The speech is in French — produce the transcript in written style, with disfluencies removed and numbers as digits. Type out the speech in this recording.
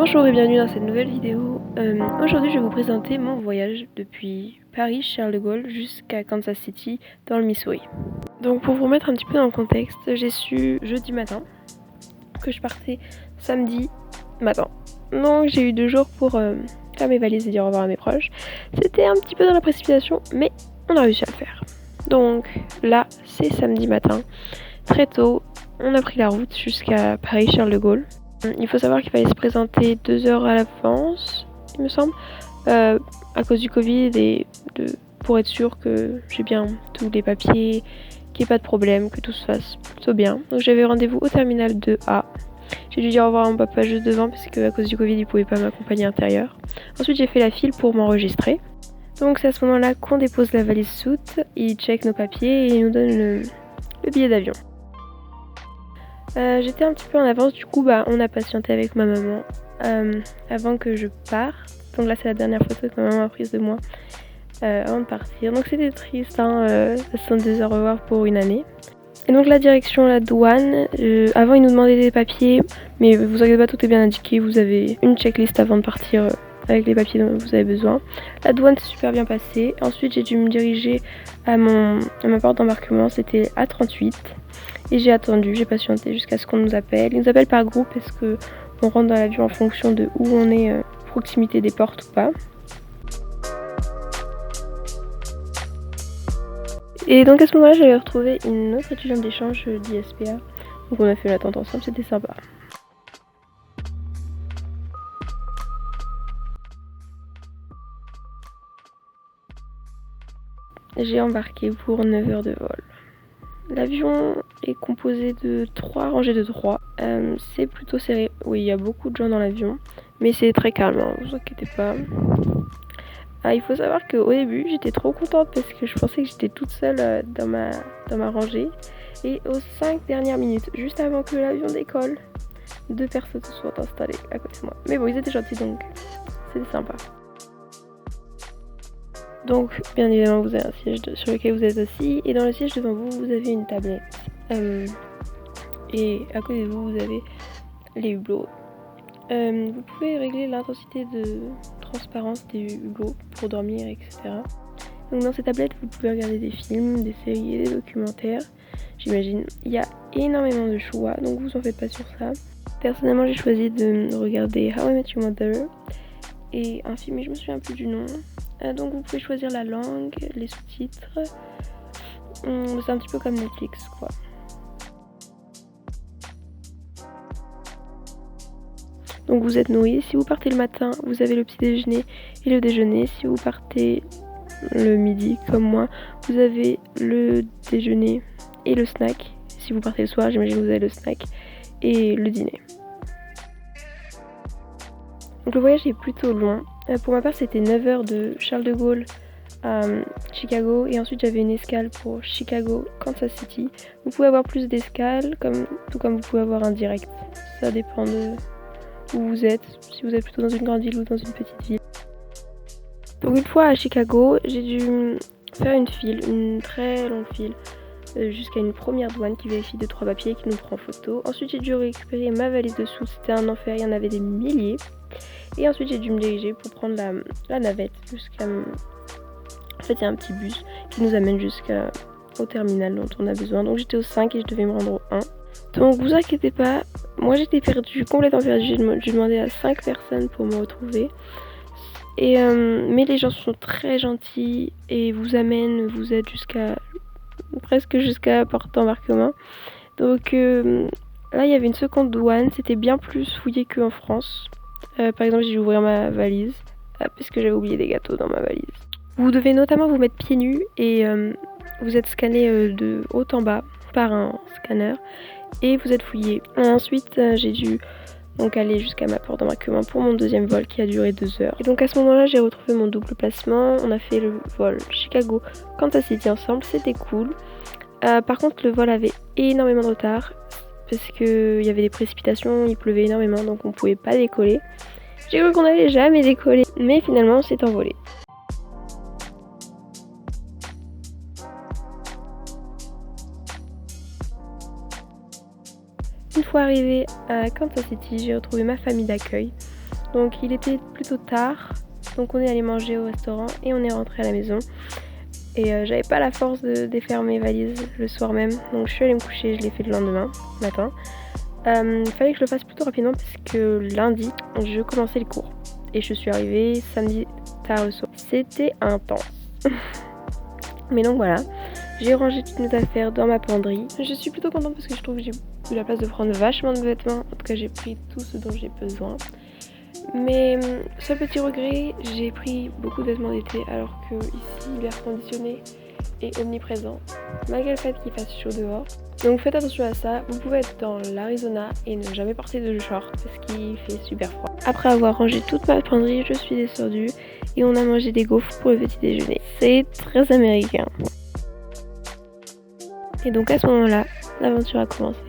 Bonjour et bienvenue dans cette nouvelle vidéo. Aujourd'hui je vais vous présenter mon voyage depuis Paris Charles de Gaulle jusqu'à Kansas City dans le Missouri. Donc pour vous mettre un petit peu dans le contexte, j'ai su jeudi matin que je partais samedi matin. Donc j'ai eu 2 jours pour faire mes valises et dire au revoir à mes proches. C'était un petit peu dans la précipitation mais on a réussi à le faire. Donc là c'est samedi matin, très tôt, on a pris la route jusqu'à Paris Charles de Gaulle. Il faut savoir qu'il fallait se présenter 2 heures à l'avance, il me semble, à cause du Covid et pour être sûr que j'ai bien tous les papiers, qu'il n'y ait pas de problème, que tout se fasse plutôt bien. Donc j'avais rendez-vous au terminal 2A. J'ai dû dire au revoir à mon papa juste devant parce qu'à cause du Covid, il ne pouvait pas m'accompagner à l'intérieur. Ensuite, j'ai fait la file pour m'enregistrer. Donc c'est à ce moment-là qu'on dépose la valise soute, il check nos papiers et il nous donne le billet d'avion. J'étais un petit peu en avance, du coup on a patienté avec ma maman avant que je parte. Donc là c'est la dernière photo que ma maman a prise de moi avant de partir. Donc c'était triste, 62 heures au revoir pour une année. Et donc la direction, la douane, avant ils nous demandaient des papiers, mais vous inquiétez pas, tout est bien indiqué, vous avez une checklist avant de partir avec les papiers dont vous avez besoin. La douane s'est super bien passée. Ensuite j'ai dû me diriger à ma porte d'embarquement, c'était à 38. Et j'ai attendu, j'ai patienté jusqu'à ce qu'on nous appelle. Ils nous appellent par groupe parce qu'on rentre dans l'avion en fonction de où on est, proximité des portes ou pas. Et donc à ce moment-là, j'avais retrouvé une autre étudiante d'échange d'ISPA. Donc on a fait l'attente ensemble, c'était sympa. J'ai embarqué pour 9 heures de vol. L'avion est composé de 3 rangées de 3. C'est plutôt serré. Oui, il y a beaucoup de gens dans l'avion, mais c'est très calme, hein, ne vous inquiétez pas. Il faut savoir qu'au début, j'étais trop contente parce que je pensais que j'étais toute seule dans ma rangée. Et aux 5 dernières minutes, juste avant que l'avion décolle, 2 personnes se sont installées à côté de moi. Mais bon, ils étaient gentils, donc c'était sympa. Donc, bien évidemment, vous avez un siège sur lequel vous êtes assis. Et dans le siège devant vous, vous avez une tablette. Et à côté de vous, vous avez les hublots. Vous pouvez régler l'intensité de transparence des hublots pour dormir, etc. Donc dans ces tablettes, vous pouvez regarder des films, des séries et des documentaires. J'imagine, il y a énormément de choix, donc vous en faites pas sur ça. Personnellement, j'ai choisi de regarder How I Met Your Mother et un film, mais je me souviens plus du nom. Donc vous pouvez choisir la langue, les sous-titres. C'est un petit peu comme Netflix, quoi. Donc vous êtes nourri. Si vous partez le matin, vous avez le petit déjeuner et le déjeuner. Si vous partez le midi, comme moi, vous avez le déjeuner et le snack. Si vous partez le soir, j'imagine que vous avez le snack et le dîner. Donc le voyage est plutôt long. Pour ma part, c'était 9 heures de Charles de Gaulle à Chicago. Et ensuite, j'avais une escale pour Chicago, Kansas City. Vous pouvez avoir plus d'escales, tout comme vous pouvez avoir un direct. Ça dépend de où vous êtes, si vous êtes plutôt dans une grande ville ou dans une petite ville. Donc une fois à Chicago, j'ai dû faire une très longue file, jusqu'à une première douane qui vérifie 2-3 papiers, qui nous prend en photo. Ensuite j'ai dû récupérer ma valise dessous, c'était un enfer, il y en avait des milliers. Et ensuite j'ai dû me diriger pour prendre la navette jusqu'à... En fait il y a un petit bus qui nous amène jusqu'au terminal dont on a besoin. Donc j'étais au 5 et je devais me rendre au 1. Donc vous inquiétez pas, moi j'étais perdue, complètement perdue, j'ai demandé à 5 personnes pour me retrouver. Mais les gens sont très gentils et vous amènent, vous êtes presque jusqu'à la porte d'embarquement. Donc là il y avait une seconde douane, c'était bien plus fouillé qu'en France. Par exemple j'ai dû ouvrir ma valise parce que j'avais oublié des gâteaux dans ma valise. Vous devez notamment vous mettre pieds nus et vous êtes scanné de haut en bas par un scanner. Et vous êtes fouillé. Ensuite, j'ai dû donc aller jusqu'à ma porte d'embarquement pour mon deuxième vol qui a duré 2 heures. Et donc à ce moment-là, j'ai retrouvé mon double placement. On a fait le vol Chicago-Kansas City ensemble, c'était cool. Par contre, le vol avait énormément de retard parce qu'il y avait des précipitations, il pleuvait énormément, donc on pouvait pas décoller. J'ai cru qu'on n'allait jamais décoller, mais finalement, on s'est envolé. Une fois arrivée à Kansas City, j'ai retrouvé ma famille d'accueil. Donc il était plutôt tard, donc on est allé manger au restaurant et on est rentré à la maison. Et j'avais pas la force de défaire mes valises le soir même, donc je suis allée me coucher, je l'ai fait le lendemain matin. Il fallait que je le fasse plutôt rapidement parce que lundi, je commençais les cours. Et je suis arrivée samedi tard le soir. C'était intense. Mais donc voilà, j'ai rangé toutes mes affaires dans ma penderie. Je suis plutôt contente parce que je trouve que j'ai eu la place de prendre vachement de vêtements. En tout cas, j'ai pris tout ce dont j'ai besoin. Mais seul petit regret, j'ai pris beaucoup de vêtements d'été alors que ici l'air conditionné est omniprésent, malgré le fait qu'il fasse chaud dehors. Donc faites attention à ça, vous pouvez être dans l'Arizona et ne jamais porter de short parce qu'il fait super froid. Après avoir rangé toute ma penderie, je suis descendue et on a mangé des gaufres pour le petit déjeuner. C'est très américain. Et donc à ce moment-là, l'aventure a commencé.